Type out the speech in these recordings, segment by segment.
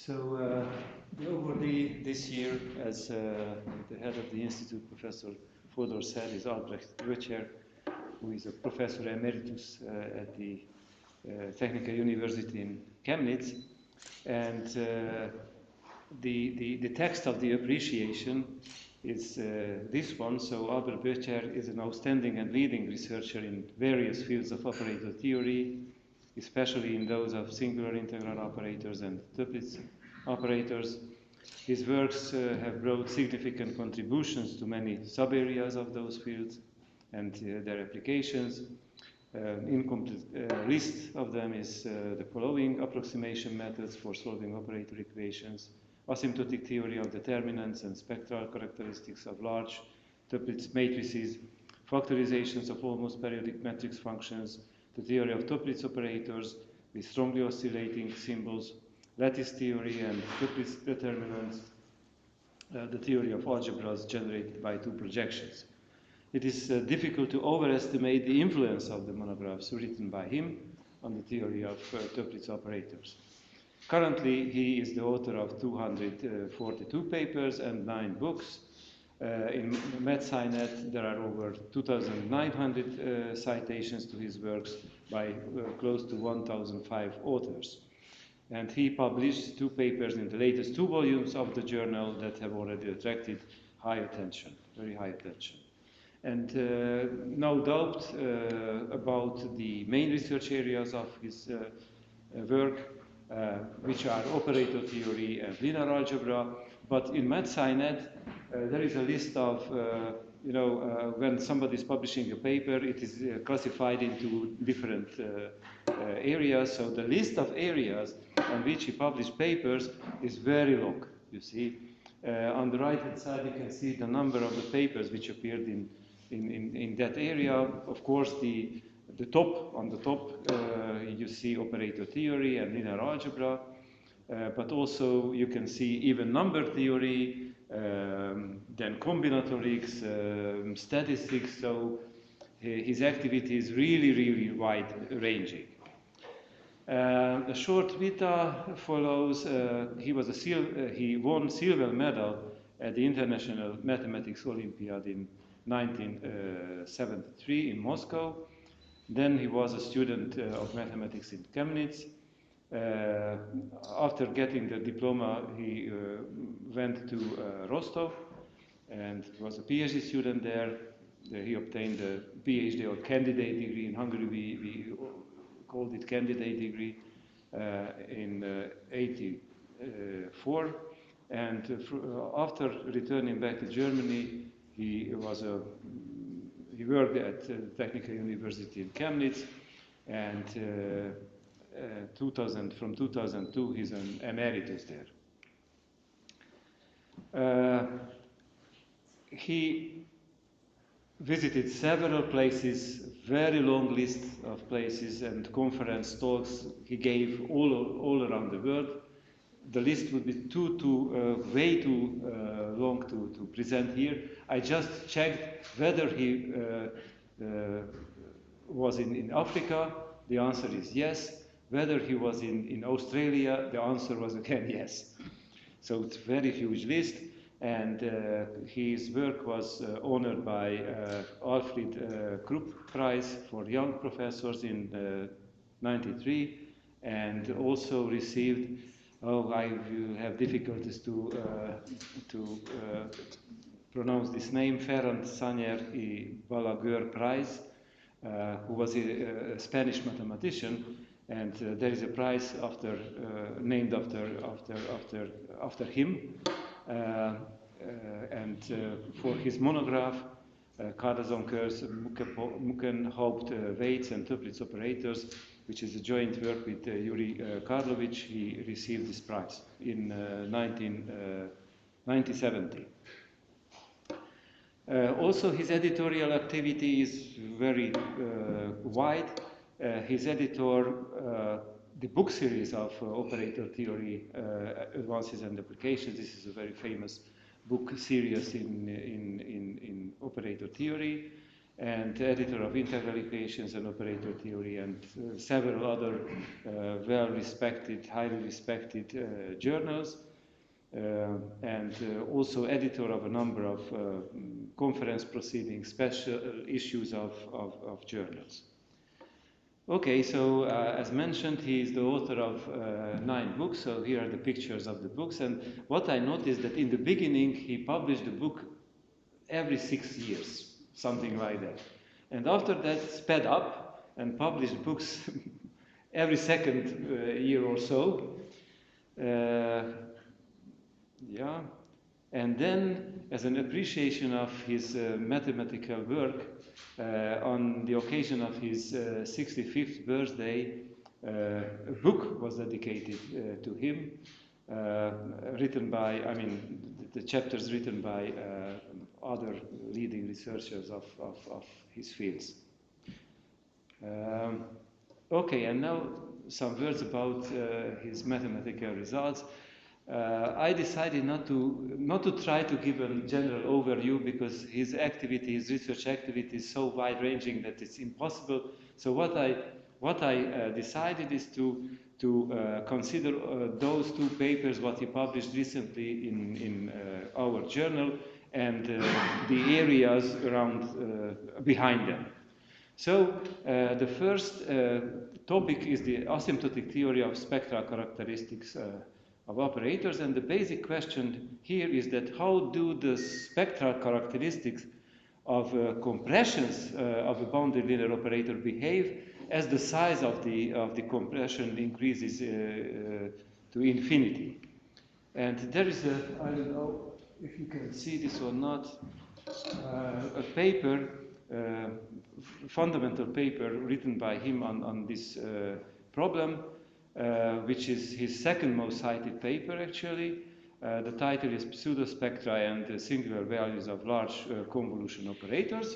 The awardee this year, as the head of the Institute, Professor Fodor said, is Albrecht Böttcher, who is a professor emeritus at the Technical University in Chemnitz. And the text of the appreciation is this one. So Albert Böttcher is an outstanding and leading researcher in various fields of operator theory, especially in those of singular integral operators and Toeplitz operators. His works have brought significant contributions to many sub-areas of those fields and their applications. Incomplete list of them is the following: approximation methods for solving operator equations, asymptotic theory of determinants and spectral characteristics of large Toeplitz matrices, factorizations of almost periodic matrix functions, the theory of Toeplitz operators with strongly oscillating symbols, lattice theory and Toeplitz determinants, the theory of algebras generated by two projections. It is difficult to overestimate the influence of the monographs written by him on the theory of Toeplitz operators. Currently, he is the author of 242 papers and 9 books. In MedSciNet, there are over 2,900 citations to his works by close to 1,005 authors. And he published 2 papers in the latest 2 volumes of the journal that have already attracted high attention, very high attention. And no doubt about the main research areas of his work, which are operator theory and linear algebra. But in MedSciNet, there is a list of, when somebody is publishing a paper, it is classified into different areas. So the list of areas on which he published papers is very long, you see. On the right-hand side, you can see the number of the papers which appeared in that area. Of course, on the top, you see operator theory and linear algebra. But also you can see even number theory, then combinatorics, statistics. So his activity is really, really wide-ranging. A short vita follows. He won silver medal at the International Mathematics Olympiad in 1973 in Moscow. Then he was a student of mathematics in Chemnitz. After getting the diploma, he went to Rostov and was a PhD student there. He obtained a PhD or candidate degree. In Hungary, we called it candidate degree in 1984. And after returning back to Germany, he worked at the Technical University in Chemnitz, and from 2002 he's an emeritus there. He visited several places, very long list of places and conference talks he gave all around the world. The list would be way too long to present here. I just checked whether he was in Africa. The answer is yes. Whether he was in Australia, the answer was again yes. So it's a very huge list, and his work was honored by Alfred Krupp Prize for Young Professors in '93, and also received, I will have difficulties to pronounce this name, Ferrand Sanyer y Balaguer Prize, who was a Spanish mathematician. And there is a prize named after him, and for his monograph, Cardozo-Curse, Muckenhaupt weights and Toeplitz operators, which is a joint work with Yuri Karlovich. He received this prize in 1970. Also, his editorial activity is very wide. His editor, the book series of operator theory, advances and applications. This is a very famous book series in operator theory. and editor of integral equations and operator theory, and several other well-respected, highly respected journals, and also editor of a number of conference proceedings, special issues of journals. Okay, so as mentioned, he is the author of 9 books, so here are the pictures of the books, and what I noticed that in the beginning he published a book every 6 years, something like that. And after that, sped up and published books every second year or so. Yeah. And then, as an appreciation of his mathematical work, on the occasion of his 65th birthday, a book was dedicated to him, written by, the chapters written by other leading researchers of his fields. Okay, and now some words about his mathematical results. I decided not to try to give a general overview because his research activity is so wide-ranging that it's impossible. So what I decided is to consider those 2 papers what he published recently in our journal and the areas around behind them. So the first topic is the asymptotic theory of spectral characteristics of operators, and the basic question here is that how do the spectral characteristics of compressions of a boundary linear operator behave as the size of the compression increases to infinity. And there is I don't know if you can see this or not, a paper, fundamental paper written by him on this problem, which is his second most cited paper actually. The title is Pseudospectra and the Singular Values of Large Convolution Operators.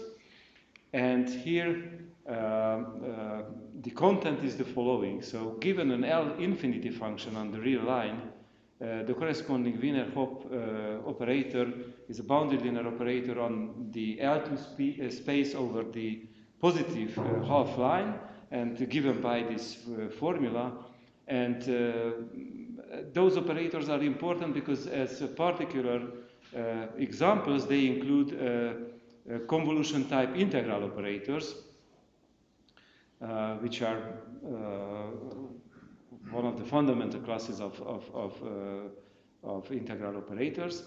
And here the content is the following. So given an L infinity function on the real line, the corresponding Wiener-Hopf operator is a boundary linear operator on the L2 space over the positive half line, and given by this formula. And those operators are important because as particular examples, they include convolution type integral operators, which are one of the fundamental classes of integral operators.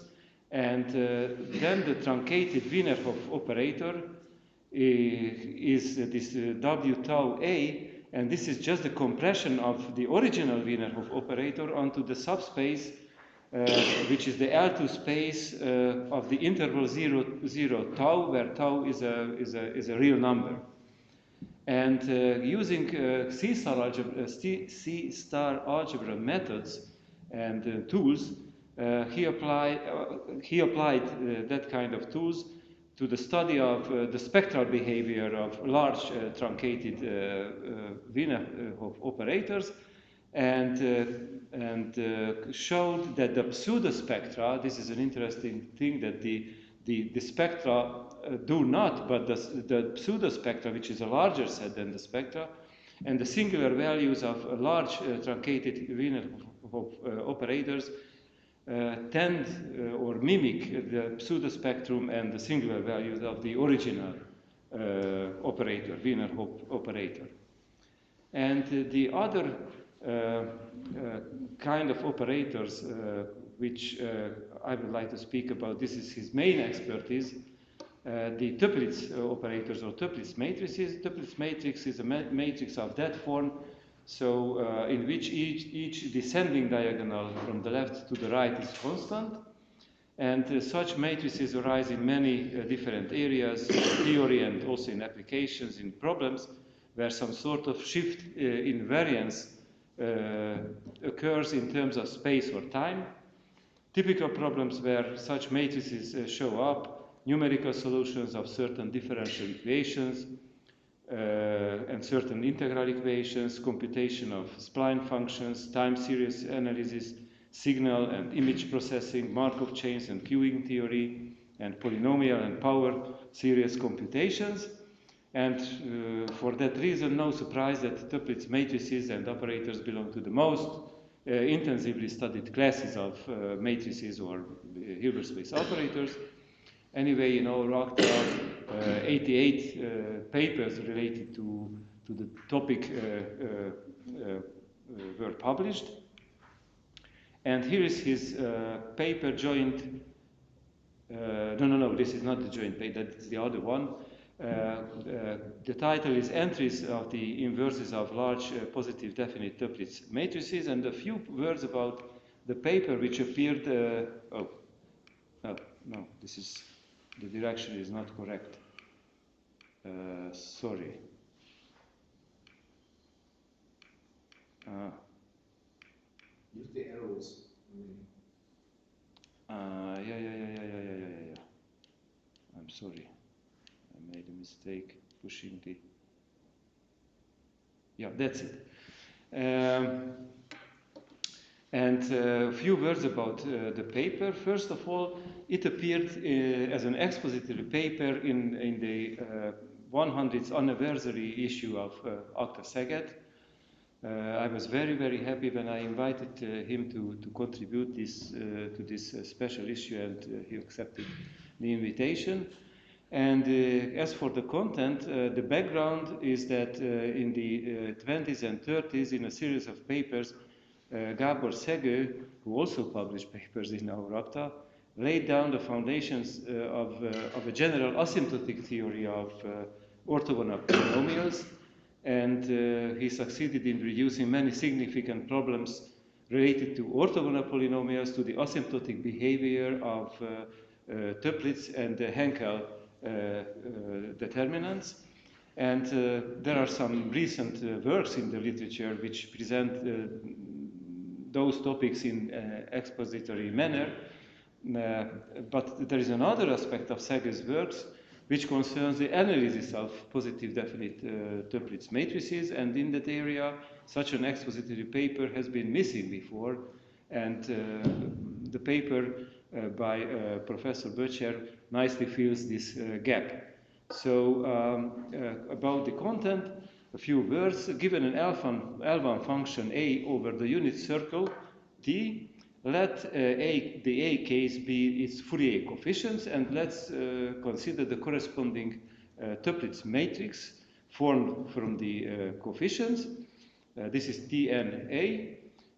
And then the truncated Wiener-Hopf operator is this W tau A, and this is just the compression of the original Wiener-Hopf operator onto the subspace, which is the L2 space of the interval 0, 0 tau, where tau is a real number. And using C-star algebra methods and tools, he applied that kind of tools to the study of the spectral behavior of large truncated Wiener-Hopf operators, and showed that the pseudospectra, this is an interesting thing, that the spectra do not, but the pseudospectra, which is a larger set than the spectra, and the singular values of large truncated Wiener-Hopf operators tend or mimic the pseudospectrum and the singular values of the original operator, Wiener-Hopf operator. And the other kind of operators which I would like to speak about, this is his main expertise, the Toeplitz operators or Toeplitz matrices. Toeplitz matrix is a matrix of that form, so in which each descending diagonal from the left to the right is constant. And such matrices arise in many different areas, in theory and also in applications, in problems, where some sort of shift in variance occurs in terms of space or time. Typical problems where such matrices show up: numerical solutions of certain differential equations and certain integral equations, computation of spline functions, time series analysis, signal and image processing, Markov chains and queuing theory, and polynomial and power series computations. And for that reason, no surprise that Toeplitz matrices and operators belong to the most intensively studied classes of matrices or Hilbert space operators. Anyway, in our ACTA, 88 papers related to the topic were published. And here is his paper joint. No, this is not the joint paper, that's the other one. The title is Entries of the Inverses of Large Positive Definite Toeplitz Matrices, and a few words about the paper which appeared. No, this is, the direction is not correct. Sorry. Use the arrows. Yeah. I'm sorry. I made a mistake pushing the. Yeah, that's it. And a few words about the paper. First of all, it appeared as an expository paper in the 100th anniversary issue of ACTA Szeged. I was very, very happy when I invited him to contribute this, to this special issue, and he accepted the invitation. And as for the content, the background is that in the 20s and 30s, in a series of papers, Gábor Szegő, who also published papers in our ACTA, laid down the foundations of a general asymptotic theory of orthogonal polynomials, and he succeeded in reducing many significant problems related to orthogonal polynomials, to the asymptotic behavior of Toeplitz and the Henkel determinants. And there are some recent works in the literature which present those topics in expository manner. But there is another aspect of Szegő's works which concerns the analysis of positive definite Toeplitz matrices, and in that area such an expository paper has been missing before, and the paper by Professor Böttcher nicely fills this gap. So about the content, a few words. Given an L1 function A over the unit circle T, let the A case be its Fourier coefficients, and let's consider the corresponding Toeplitz matrix formed from the coefficients. This is Tna,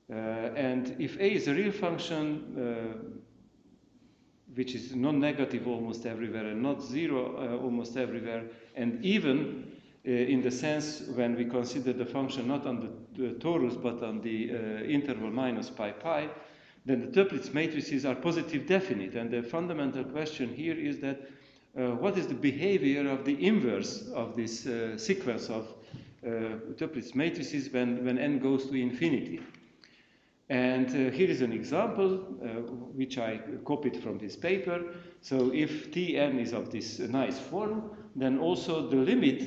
and if A is a real function which is non-negative almost everywhere and not zero almost everywhere, and even in the sense when we consider the function not on the torus but on the interval minus pi, then the Toeplitz matrices are positive definite. And the fundamental question here is that what is the behavior of the inverse of this sequence of Toeplitz matrices when n goes to infinity? And here is an example which I copied from this paper. So if Tn is of this nice form, then also the limit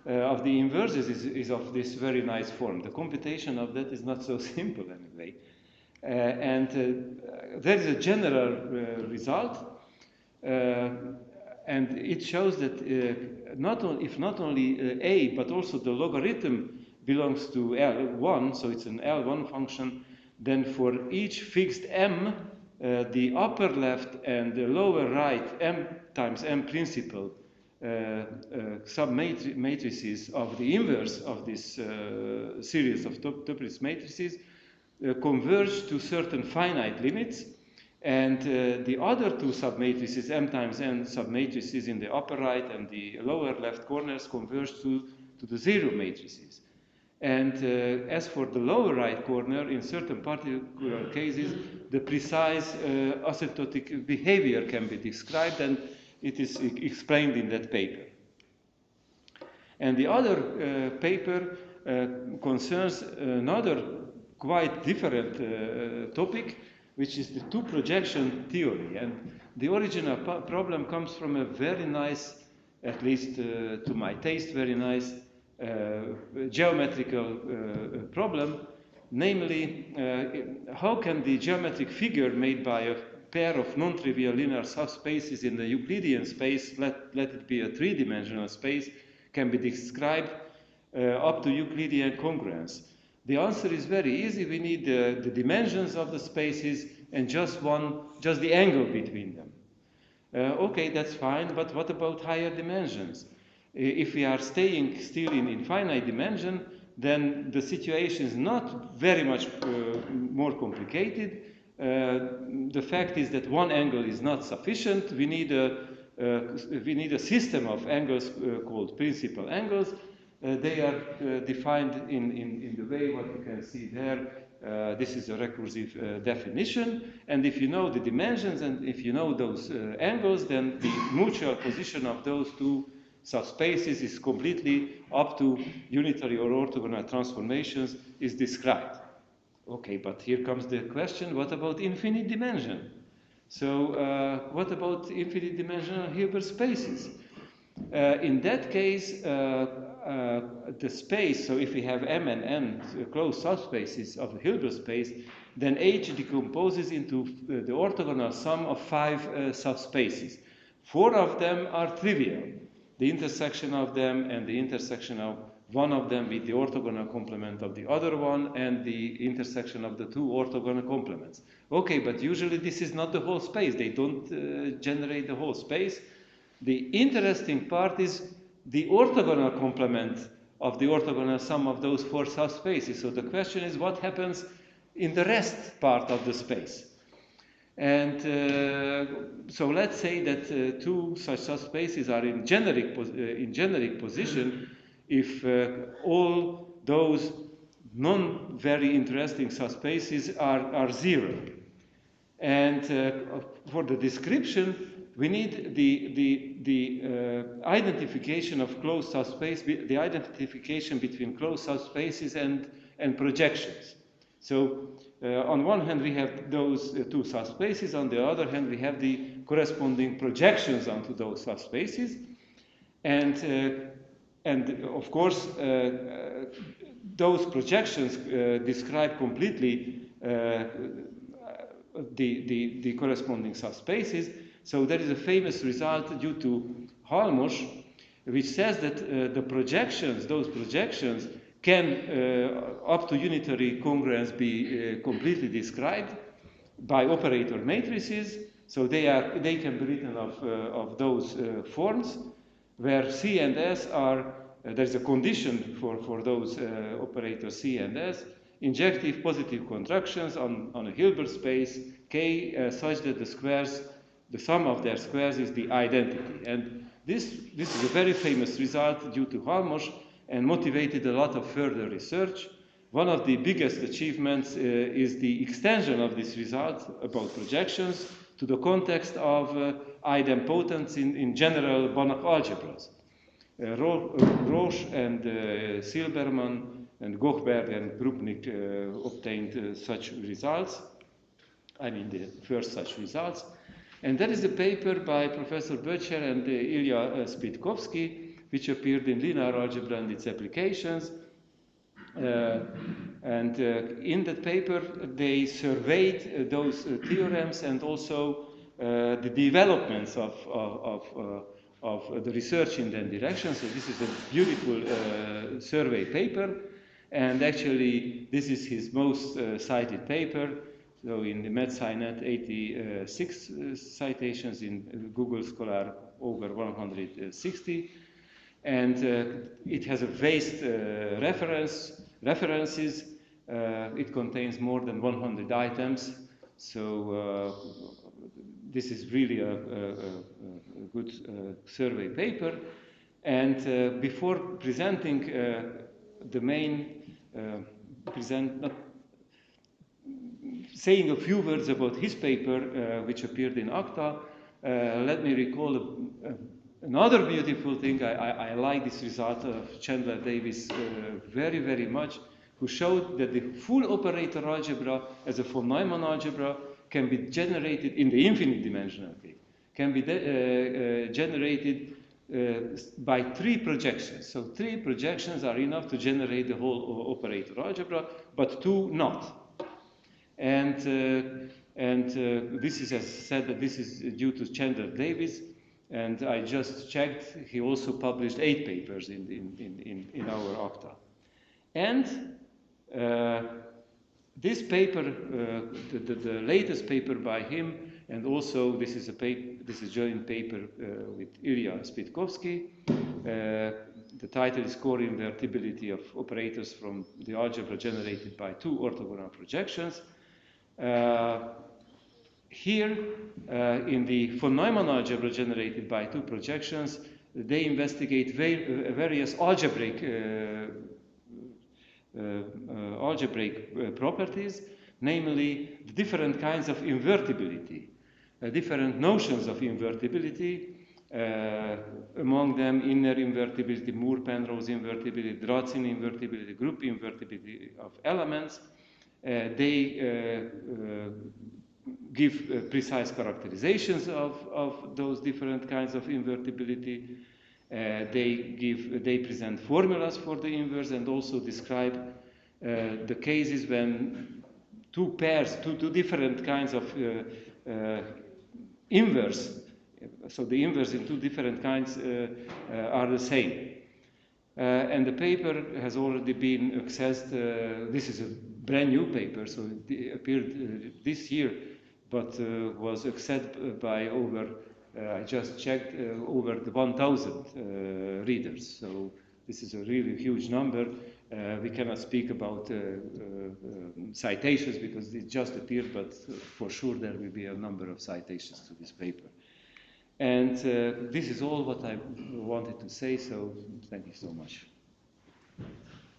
of the inverses is of this very nice form. The computation of that is not so simple anyway. And there is a general result, and it shows that if not only A, but also the logarithm belongs to L1, so it's an L1 function, then for each fixed m, the upper left and the lower right m times m principal submatrices of the inverse of this series of Toeplitz matrices converge to certain finite limits, and the other two submatrices, m times n submatrices in the upper right and the lower left corners, converge to the zero matrices. And as for the lower right corner, in certain particular cases, the precise asymptotic behavior can be described, and it is explained in that paper. And the other paper concerns another quite different topic, which is the two-projection theory. And the original problem comes from a very nice, at least to my taste, very nice geometrical problem, namely, how can the geometric figure made by a pair of non-trivial linear subspaces in the Euclidean space, let it be a three-dimensional space, can be described up to Euclidean congruence? The answer is very easy. We need the dimensions of the spaces and just the angle between them. Okay, that's fine, but what about higher dimensions? If we are staying still in finite dimension, then the situation is not very much more complicated. The fact is that one angle is not sufficient. We need a system of angles called principal angles. They are defined in the way what you can see there. This is a recursive definition. And if you know the dimensions and if you know those angles, then the mutual position of those two subspaces is completely up to unitary or orthogonal transformations is described. Okay, but here comes the question, what about infinite dimension? So what about infinite dimensional Hilbert spaces? In that case, the space, so if we have M and N closed subspaces of the Hilbert space, then H decomposes into the orthogonal sum of 5 subspaces. 4 of them are trivial. The intersection of them and the intersection of one of them with the orthogonal complement of the other one and the intersection of the 2 orthogonal complements. Okay, but usually this is not the whole space. They don't generate the whole space. The interesting part is the orthogonal complement of the orthogonal sum of those 4 subspaces. So the question is what happens in the rest part of the space. And so let's say that 2 such subspaces are in generic position if all those non-very interesting subspaces are 0. And for the description, we need the identification of closed subspace, the identification between closed subspaces and projections. So on one hand, we have those 2 subspaces. On the other hand, we have the corresponding projections onto those subspaces. And of course, those projections describe completely the corresponding subspaces. So there is a famous result due to Halmos, which says that the projections, those projections, can, up to unitary congruence, be completely described by operator matrices. So they can be written of those forms, where C and S are, there's a condition for those operators C and S, injective positive contractions on a Hilbert space K such that the sum of their squares is the identity. And this is a very famous result due to Halmos and motivated a lot of further research. One of the biggest achievements is the extension of this result about projections to the context of idempotence in general Banach algebras. Roche and Silberman and Gochberg and Krupnik obtained such results, I mean the first such results. And there is a paper by Professor Böttcher and Ilya Spitkovsky, which appeared in Linear Algebra and its Applications. And in that paper, they surveyed those theorems and also the developments of the research in that direction. So this is a beautiful survey paper. And actually, this is his most cited paper. So in the MedSciNet, 86 citations, in Google Scholar, over 160. And it has a vast references. It contains more than 100 items. So this is really a good survey paper. And before presenting the main, saying a few words about his paper, which appeared in ACTA, let me recall another beautiful thing. I like this result of Chandler Davis very, very much, who showed that the full operator algebra as a von Neumann algebra can be generated in the infinite dimensional case, can be generated by 3 projections. So 3 projections are enough to generate the whole operator algebra, but 2 not. And this is, as I said, that this is due to Chandler Davis. And I just checked, he also published 8 papers in our ACTA. And this paper, the latest paper by him, and also this is a joint paper with Ilya Spitkovsky. The title is Core Invertibility of Operators from the Algebra Generated by Two Orthogonal Projections. Here, in the von Neumann algebra generated by two projections, they investigate various algebraic properties, namely the different kinds of invertibility, different notions of invertibility, among them inner invertibility, Moore-Penrose invertibility, Drotzin invertibility, group invertibility of elements. They give precise characterizations of those different kinds of invertibility. They present formulas for the inverse and also describe the cases when two different kinds of inverse, so the inverse in two different kinds are the same. And the paper has already been accessed. This is a brand new paper, so it appeared this year, but was accessed by over, I just checked, over the 1,000 readers. So this is a really huge number. We cannot speak about citations because it just appeared, but for sure there will be a number of citations to this paper. And this is all what I wanted to say, so thank you so much.